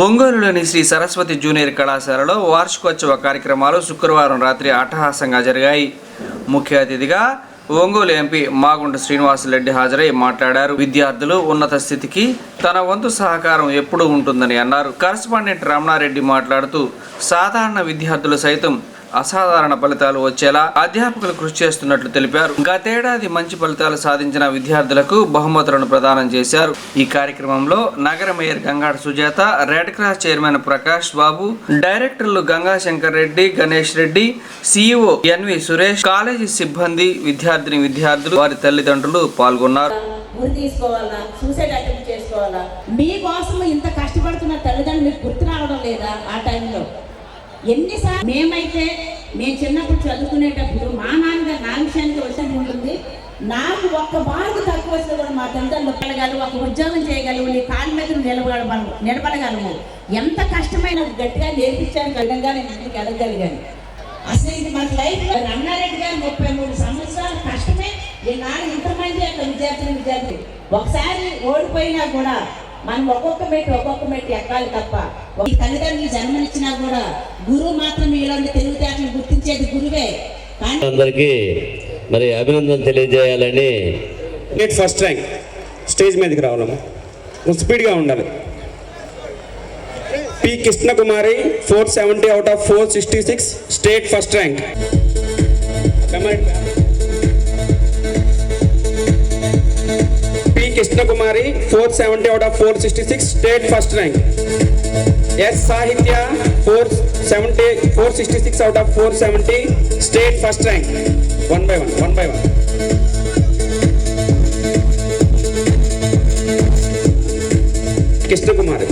ఒంగోలులోని శ్రీ సరస్వతి జూనియర్ కళాశాలలో వార్షికోత్సవ కార్యక్రమాలు శుక్రవారం రాత్రి అట్టహాసంగా జరిగాయి. ముఖ్య అతిథిగా ఒంగోలు ఎంపీ మాగుంట శ్రీనివాసరెడ్డి హాజరై మాట్లాడారు. విద్యార్థులు ఉన్నత స్థితికి తన వంతు సహకారం ఎప్పుడూ ఉంటుందని అన్నారు. కరస్పాండెంట్ రమణారెడ్డి మాట్లాడుతూ సాధారణ విద్యార్థులు సైతం అసాధారణ ఫలితాలు వచ్చేలా అధ్యాపకులు కృషి చేస్తున్నట్లు తెలిపారు. గతేడాది మంచి ఫలితాలు సాధించిన విద్యార్థులకు బహుమతులను ప్రదానం చేశారు. ఈ కార్యక్రమంలో నగర mayor Gangada Sujatha, red cross chairman Prakash Babu, డైరెక్టర్లు Gangashankar Reddy, Ganesh Reddy, CEO NV Suresh, college సిబ్బంది, విద్యార్థులు, వారి తల్లిదండ్రులు పాల్గొన్నారు. మీకోసం ఇంత కష్టపడుతున్న తల్లిదండ్రులు మీకు గుర్తు రావడం లేదా? ఆ టైంలో ఎన్నిసార్లు మేము చిన్నప్పుడు చదువుకునేటప్పుడు మా నాన్నగారు నా విషయానికి వచ్చి ఉంటుంది, నాకు ఒక్క మార్కు తక్కువ వస్తే కూడా మా తల్లిదండ్రులు పడగలవు, ఒక ఉద్యోగం చేయగలవు, నీ కాళ్ళ మీద నిలబడగలము, ఎంత కష్టమైన గట్టిగా నేర్పించాను విధంగా నేను ఇంటికి ఎదగలిగాను. అసలు ఇది మన లైఫ్లో రమణారెడ్డి గారు 33 సంవత్సరాల కష్టమే ఈనాడు ఇంతమంది యొక్క విద్యార్థులు ఒకసారి ఓడిపోయినా కూడా మనం ఒక్కొక్క మెట్టు ఎక్కాలి తప్ప. ఈ తల్లిదండ్రులు జన్మనిచ్చినా కూడా గురువు మాత్రం ఇలాంటి తెలివితేటలు గుర్తించేది గురువే. అందరికీ మరి అభినందన తెలియజేయాలని. ఫస్ట్ ర్యాంక్ స్టేజ్ మీదకి రావాలమ్మా, స్పీడ్గా ఉండాలి. P Krishnakumari 470 out of 466 state first rank. Krishnakumari 470 out of 466 state first rank. S Sahitya 466 out of 470 state first rank. One by one Krishnakumari.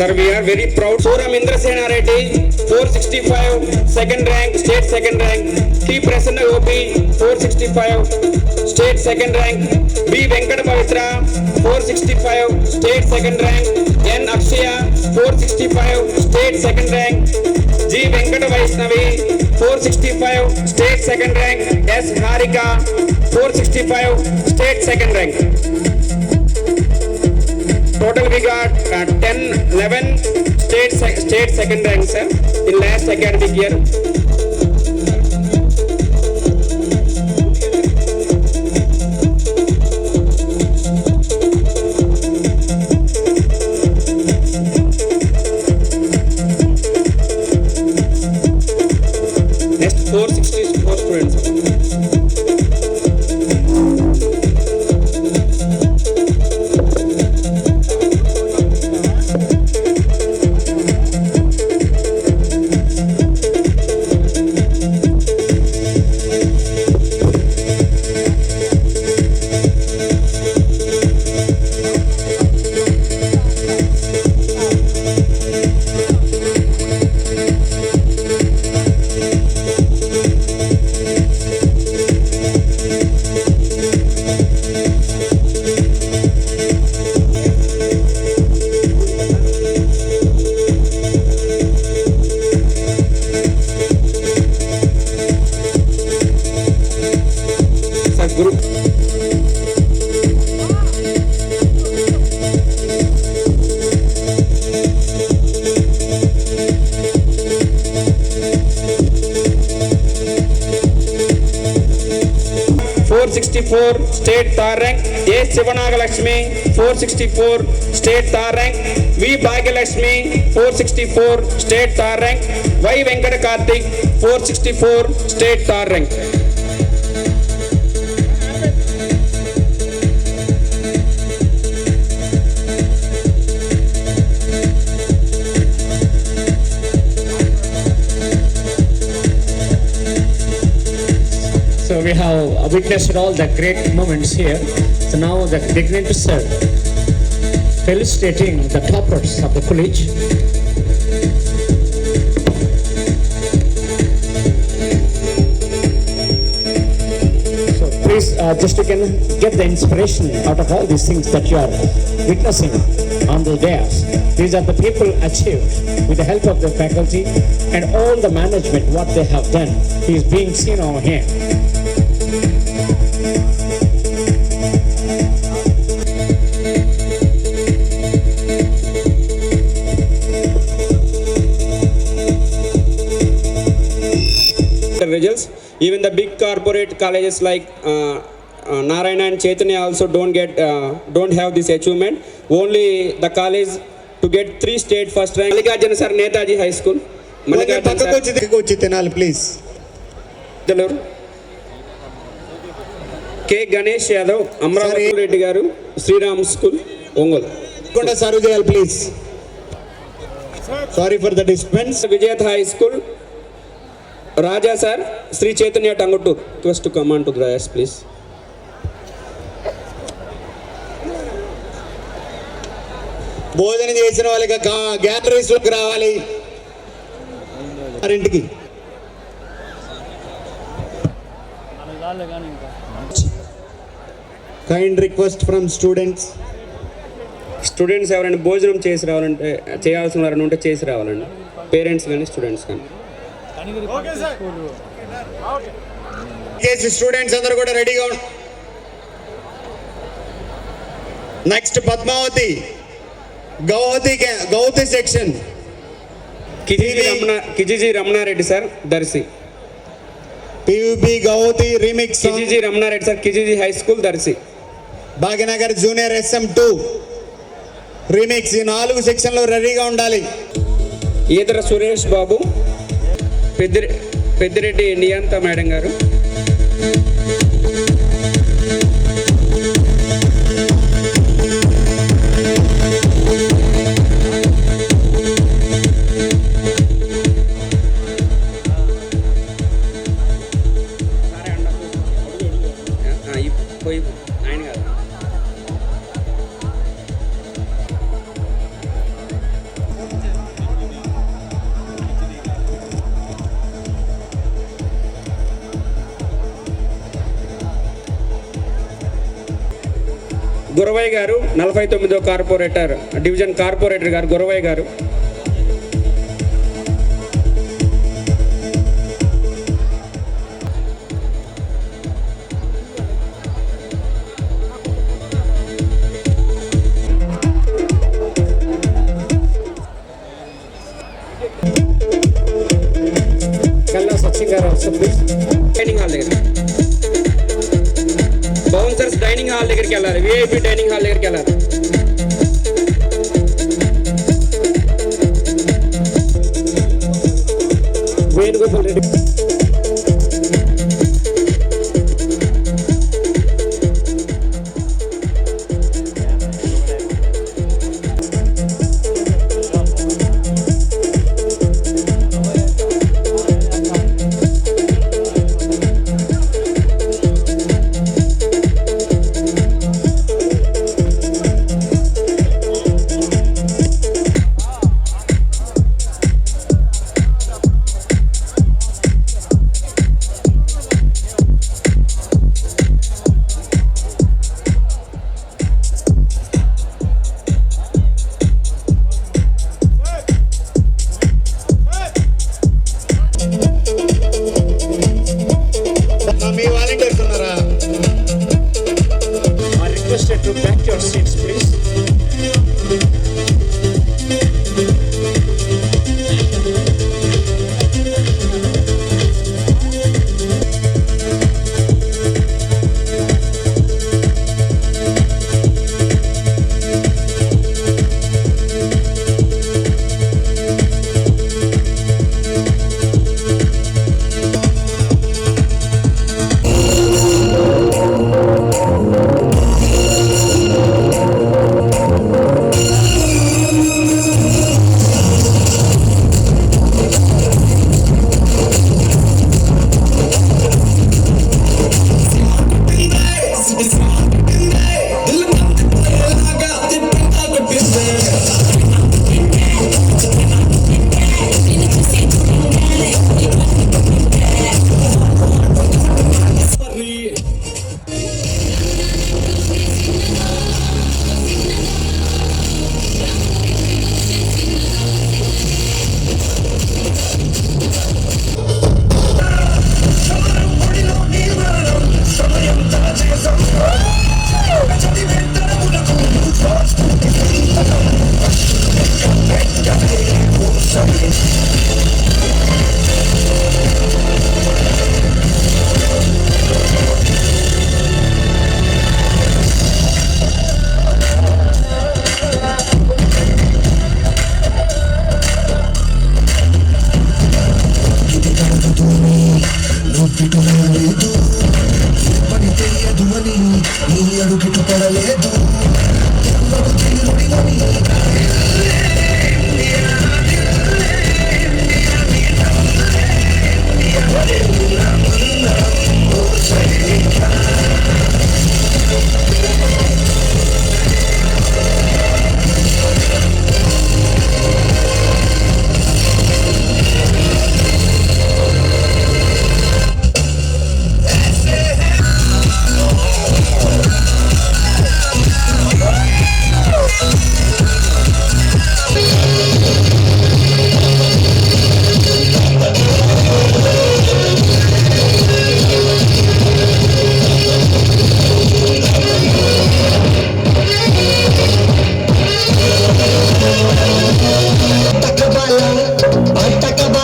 Sir, we are very proud. Suram Indrasena Reddy 465 second rank, state second rank. T Prasanna Gopi 465 state second rank. B Venkata Pavitra 465 state second rank. N Akshaya 465 state second rank. G Venkata Vaishnavi 465 state second rank. S Harika 465 state second rank. Total we got 11 state second rank, sir, in last academic year. Next 464 students. Group. State third rank. A Sivanagalakshmi 464 state third rank. V Bhagyalakshmi 464 state third rank. Y Venkata Karthik 464 state third rank. So we have witnessed all the great moments here. So now the dignitaries felicitating the toppers of the college. So please, just you can get the inspiration out of all these things that you are witnessing on the dais. These are the people achieved with the help of the faculty and all the management, what they have done is being seen over here. The results, even the big corporate colleges like Narayana and Chaitanya also don't have this achievement. Only the college to get 3 state first rank. Mallikarjuna sir, Netaji High School. పక్కకొచ్చి తినాలి please. Deluru. K. Ganesh Yadav, Amravati Reddy Garu, Sriram School, Ongol. కొండ serve చేయాలి please. Sorry for the disturbance. Vijayat High School, Raja sir, Sri Chaitanya Tangutur. Request to come on to the dais, please. భోజనం చేసిన వాళ్ళకి galleries లోకి రావాలి ఇంటికి. Kind request from students. Students ఎవరైనా భోజనం చేసి రావాలంటే చేయాల్సిన వారైనా ఉంటే చేసి రావాలండి, పేరెంట్స్ కానీ స్టూడెంట్స్ కానీ. స్టూడెంట్స్ అందరూ కూడా రెడీగా నెక్స్ట్ పద్మావతి గౌహతి సెక్షన్. కిజిజి Ramanareddy sir, Darsi. PVB Gauhati remix. కిజిజి రమణారెడ్డి సార్, కిజిజి high school, Darsi. Bhagyanagar junior SM2 remix. ఈ 4 సెక్షన్లో రెడీగా ఉండాలి. ఈదర సురేష్ బాబు, పెద్దిరెడ్డి నియంత మేడం గారు. ఆయన కాదు. గురవయ్య గారు, 49వ కార్పొరేటర్ డివిజన్ కార్పొరేటర్ గారు గురవయ్య గారు. కల్లా సచిన్ గారు డైనింగ్ హాల్ దగ్గర, బౌన్సర్స్ డైనింగ్ హాల్ దగ్గరికి వెళ్ళాలి, విఐపి డైనింగ్ హాల్ దగ్గరికి వెళ్ళాలి. వేణుగోపాల్ రెడ్డి.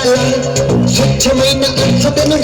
తీసుకోవాలా స్వచ్ఛమైన అర్థతను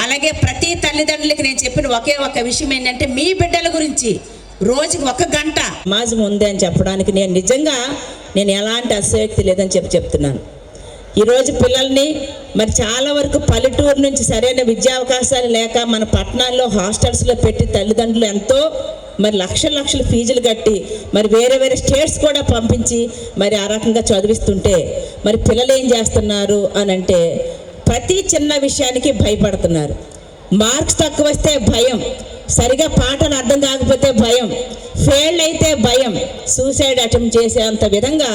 అలాగే ప్రతి తల్లిదండ్రులకి నేను చెప్పిన ఒకే ఒక విషయం ఏంటంటే మీ బిడ్డల గురించి రోజుకి 1 గంట సమాజం ఉంది అని చెప్పడానికి నేను ఎలాంటి అసక్తి లేదని చెప్తున్నాను. ఈరోజు పిల్లల్ని మరి చాలా వరకు పల్లెటూరు నుంచి సరైన విద్యా అవకాశాలు లేక మన పట్టణాల్లో హాస్టల్స్లో పెట్టి తల్లిదండ్రులు ఎంతో మరి లక్షల ఫీజులు కట్టి మరి వేరే స్టేట్స్ కూడా పంపించి మరి ఆ రకంగా చదివిస్తుంటే మరి పిల్లలు ఏం చేస్తున్నారు అని అంటే ప్రతి చిన్న విషయానికి భయపడుతున్నారు. మార్క్స్ తక్కువ వస్తే భయం, సరిగా పాఠాలు అర్థం కాకపోతే భయం, ఫెయిల్ అయితే భయం, సూసైడ్ అటెంప్ట్ చేసేంత విధంగా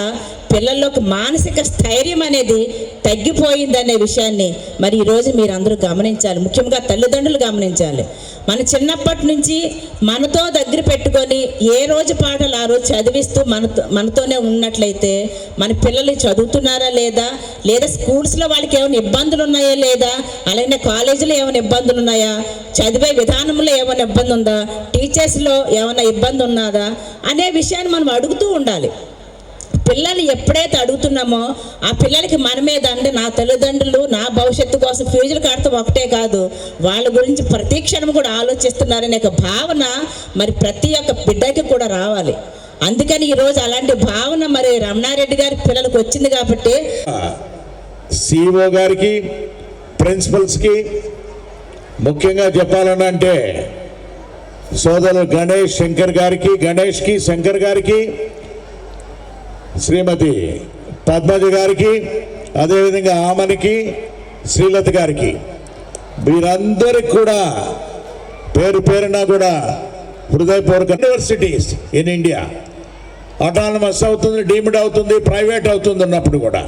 పిల్లల్లోకి మానసిక స్థైర్యం అనేది తగ్గిపోయిందనే విషయాన్ని మరి ఈరోజు మీరు అందరూ గమనించాలి. ముఖ్యంగా తల్లిదండ్రులు గమనించాలి. మన చిన్నప్పటి నుంచి మనతో దగ్గర పెట్టుకొని ఏ రోజు పాఠాలు ఆ రోజు చదివిస్తూ మనతోనే ఉన్నట్లయితే మన పిల్లలు చదువుతున్నారా లేదా స్కూల్స్లో వాళ్ళకి ఏమైనా ఇబ్బందులు ఉన్నాయా లేదా, అలాగే కాలేజీలో ఏమైనా ఇబ్బందులు ఉన్నాయా, చదివే విధానంలో ఏమైనా ఇబ్బంది ఉందా, టీచర్స్లో ఏమైనా ఇబ్బంది ఉన్నదా అనే విషయాన్ని మనం అడుగుతూ ఉండాలి. పిల్లలు ఎప్పుడైతే అడుగుతున్నామో ఆ పిల్లలకి మన మీద అంటే నా తల్లిదండ్రులు నా భవిష్యత్తు కోసం ఫీజులు కడతాం ఒకటే కాదు, వాళ్ళ గురించి ప్రతి క్షణం కూడా ఆలోచిస్తున్నారనే ఒక భావన మరి ప్రతి ఒక్క బిడ్డకి కూడా రావాలి. అందుకని ఈరోజు అలాంటి భావన మరి రమణారెడ్డి గారి పిల్లలకు వచ్చింది కాబట్టి సిఇఓ గారికి, ప్రిన్సిపల్స్కి ముఖ్యంగా చెప్పాలనంటే సోదరులు గణేష్కి శంకర్ గారికి, శ్రీమతి పద్మజ గారికి, అదేవిధంగా ఆమనికి, శ్రీలత గారికి, వీరందరికి కూడా పేరున కూడా హృదయపూర్వక యూనివర్సిటీస్ ఇన్ ఇండియా అటానమస్ అవుతుంది, డీమ్డ్ అవుతుంది, ప్రైవేట్ అవుతుంది ఉన్నప్పుడు కూడా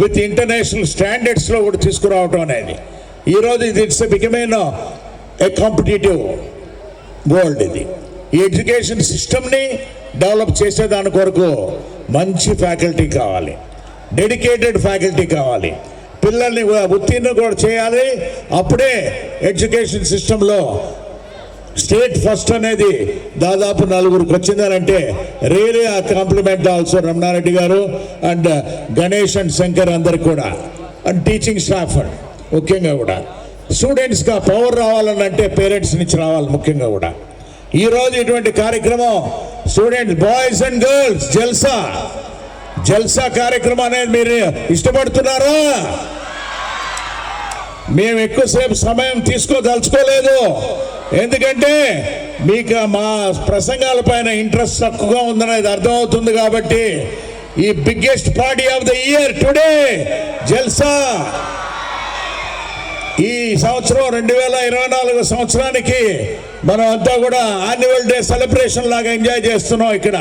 విత్ ఇంటర్నేషనల్ స్టాండర్డ్స్లో కూడా తీసుకురావటం అనేది ఈరోజు ఇది బికమైన్ ఏ కాంపిటేటివ్ వరల్డ్. ఇది ఈ ఎడ్యుకేషన్ సిస్టమ్ని డెవలప్ చేసేదాని కొరకు మంచి ఫ్యాకల్టీ కావాలి, డెడికేటెడ్ ఫ్యాకల్టీ కావాలి, పిల్లల్ని ఉత్తీర్ణం కూడా చేయాలి. అప్పుడే ఎడ్యుకేషన్ సిస్టంలో స్టేట్ ఫస్ట్ అనేది దాదాపు 4గురికి వచ్చిందనంటే రియలీ ఆ కాంప్లిమెంట్ ఆల్సో రమణారెడ్డి గారు అండ్ గణేష్ అండ్ శంకర్ అందరికి కూడా అండ్ టీచింగ్ స్టాఫ్ ముఖ్యంగా కూడా స్టూడెంట్స్గా పవర్ రావాలనంటే పేరెంట్స్ నుంచి రావాలి. ముఖ్యంగా కూడా ఈరోజు ఇటువంటి కార్యక్రమం స్టూడెంట్స్ బాయ్స్ అండ్ గర్ల్స్ జల్సా కార్యక్రమం అనేది మీరు ఇష్టపడుతున్నారా? మేము ఎక్కువసేపు సమయం తీసుకోదలుచుకోలేదు. ఎందుకంటే మీకు మా ప్రసంగాల పైన ఇంట్రెస్ట్ తక్కువగా ఉందనేది అర్థమవుతుంది. కాబట్టి ఈ biggest party of the year today Jalsa ఈ సంవత్సరం 2024 సంవత్సరానికి మనం అంతా కూడా యాన్యువల్ డే సెలబ్రేషన్ లాగా ఎంజాయ్ చేస్తున్నాం. ఇక్కడ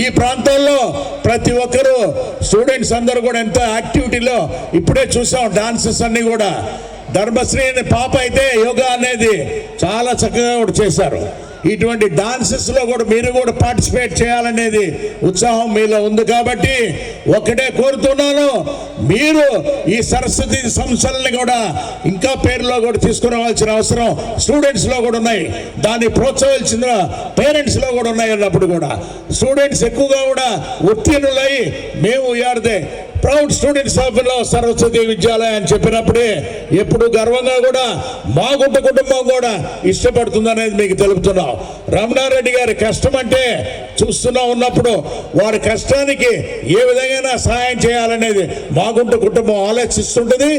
ఈ ప్రాంతాల్లో ప్రతి ఒక్కరూ స్టూడెంట్స్ అందరూ కూడా ఎంతో యాక్టివిటీలో ఇప్పుడే చూసాం. డాన్సెస్ అన్నీ కూడా ధర్మశ్రీ అనే పాప అయితే యోగా అనేది చాలా చక్కగా కూడా చేశారు. ఇటువంటి డాన్సెస్లో కూడా మీరు కూడా పార్టిసిపేట్ చేయాలనేది ఉత్సాహం మీలో ఉంది. కాబట్టి ఒకటే కోరుతున్నాను, మీరు ఈ సరస్వతి సంస్థలని కూడా ఇంకా పేరులో కూడా తీసుకురావాల్సిన అవసరం స్టూడెంట్స్లో కూడా ఉన్నాయి. దాన్ని ప్రోత్సహించిన పేరెంట్స్లో కూడా ఉన్నాయి. అన్నప్పుడు కూడా స్టూడెంట్స్ ఎక్కువగా కూడా ఉత్తీర్ణులై మేము we are proud students of Saraswati Vidyalayam అని చెప్పినప్పుడే ఎప్పుడు గర్వంగా కూడా మాగుంట కుటుంబం కూడా ఇష్టపడుతుంది అనేది మీకు తెలుపుతున్నాం. రమణారెడ్డి గారి కష్టం అంటే చూస్తున్నా ఉన్నప్పుడు వారి కష్టానికి ఏ విధంగా సహాయం చేయాలనేది మాగుంట కుటుంబం ఆలోచిస్తుంటుంది.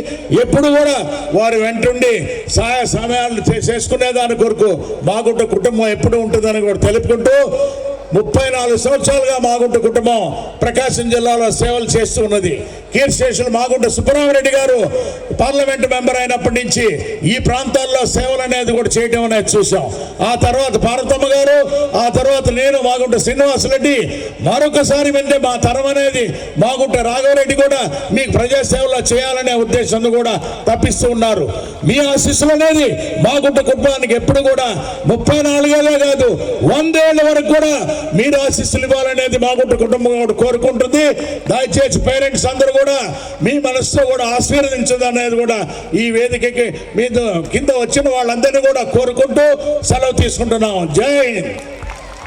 ఎప్పుడు కూడా వారి వెంటుండి సహాయ సమయాలు చేసుకునే దాని కొరకు మాగుంట కుటుంబం ఎప్పుడు ఉంటుందని కూడా తెలుపుకుంటూ 34 సంవత్సరాలుగా మాగుంట కుటుంబం ప్రకాశం జిల్లాలో సేవలు చేస్తూ ఉన్నది. కీర్ స్టేషన్ మాగుంట సుబ్బరామరెడ్డి గారు పార్లమెంట్ మెంబర్ అయినప్పటి నుంచి ఈ ప్రాంతాల్లో సేవలు అనేది కూడా చేయడం అనేది చూసాం. ఆ తర్వాత పార్వతమ్మ గారు, ఆ తర్వాత నేను మాగుంట శ్రీనివాసరెడ్డి, మరొకసారి వెంటే మా తరం అనేది మాగుంట రాఘవరెడ్డి కూడా మీకు ప్రజాసేవలో చేయాలనే ఉద్దేశంతో కూడా తప్పిస్తూ ఉన్నారు. మీ ఆశీస్సులు అనేది మాగుంట కుటుంబానికి ఎప్పుడు కూడా 34 ఏళ్ళే కాదు 100 ఏళ్ళ వరకు కూడా మీరు ఆశీస్సులు ఇవ్వాలనేది మాగుంట కుటుంబం కూడా కోరుకుంటుంది. దయచేసి పేరెంట్స్ అందరూ కూడా మీ మనసుతో కూడా ఆశీర్వదించదనేది కూడా ఈ వేదికకి మీద కింద వచ్చిన వాళ్ళందరినీ కూడా కోరుకుంటూ సెలవు తీసుకుంటున్నాం. జై హింద్.